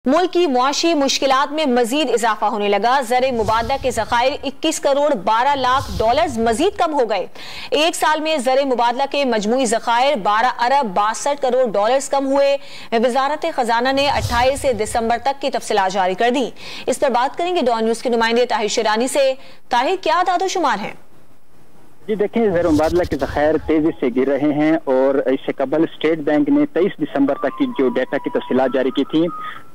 मुल्क की मुआशी मुश्किलात में मजीद इजाफा होने लगा। ज़र मुबादला के ज़खायर 21 करोड़ 12 लाख डॉलर्स मजीद कम हो गए। एक साल में ज़र मुबादला के मजमूई ज़खायर 12 अरब 62 करोड़ डॉलर्स कम हुए। वजारत खजाना ने 28 दिसंबर तक की तफसीलात जारी कर दी। इस पर बात करेंगे डॉन न्यूज़ के नुमाइंदे ताहिर शिरानी से। ताहिर, क्या दादोशुमार है? जी देखें, ज़र मुबादला के ज़खायर तेजी से गिर रहे हैं और इससे कबल स्टेट बैंक ने 23 दिसंबर तक की जो डाटा की तफसीलात जारी की थी,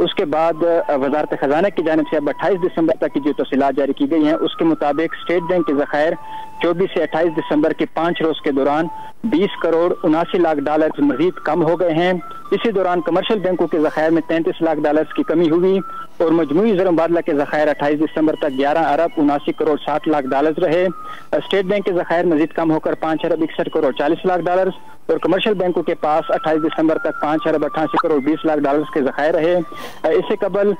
उसके बाद वजारत खजाना की जानिब से अब 28 दिसंबर तक की जो तफसीलात जारी की गई हैं, उसके मुताबिक स्टेट बैंक के ज़खायर 24 से 28 दिसंबर के 5 रोज के दौरान 20 करोड़ 79 लाख डॉलर मजीद कम हो गए हैं। इसी दौरान कमर्शियल बैंकों के ज़खायर में 33 लाख डॉलर की कमी हुई और मजमूई ज़र मुबादला के ज़खायर 28 दिसंबर तक 11 अरब 79 करोड़ 60 लाख डॉलर रहे। स्टेट बैंक के ज़खायर मजीद कम होकर 5 अरब 61 करोड़ 40 लाख डॉलर और कमर्शियल बैंकों के पास 28 दिसंबर तक 5 अरब 88 करोड़ 20 लाख डॉलर के ज़खायर रहे। इससे कबल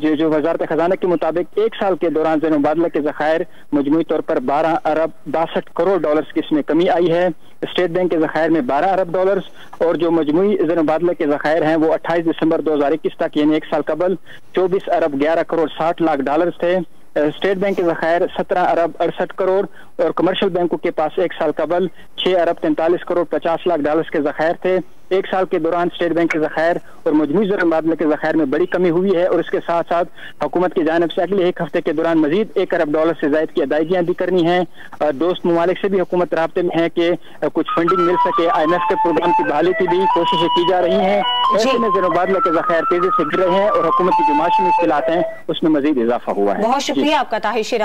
जो वजारत खजाना के मुताबिक एक साल के दौरान ज़र मुबादला के ज़खायर मजमूई तौर पर 12 अरब 62 करोड़ डॉलर की इसमें कमी आई है। स्टेट बैंक के ज़खायर में 12 अरब डॉलर और जो मजमूई ज़र मुबादला के ज़खायर हैं वो 28 दिसंबर 2021 तक यानी एक साल कबल 24 अरब 11 करोड़ 60 लाख डॉलर थे। स्टेट बैंक के ज़खायर 17 अरब 68 करोड़ और कमर्शियल बैंकों के पास एक साल कबल 6 अरब 43 करोड़ 50 लाख डॉलर के ज़खायर थे। एक साल के दौरान स्टेट बैंक के ज़खायर और मजमूई ज़र मुबादला के ज़खायर में बड़ी कमी हुई है और इसके साथ साथ हुकूमत की जानिब से अगले एक हफ्ते के दौरान मजीद 1 अरब डॉलर से ज़ायद की अदायगियाँ भी करनी हैं। दोस्त ममालिक से भी हुकूमत राब्ते में है कि कुछ फंडिंग मिल सके। IMF के प्रोग्राम की बहाली की भी कोशिशें की जा रही हैं। ऐसे में ज़र मुबादला के ज़खायर तेजी से गिर रहे हैं और हुकूमत की जो माशी मुश्किलात हैं उसमें मजीद इजाफा हुआ है। बहुत शुक्रिया आपका ताहिर शिरानी।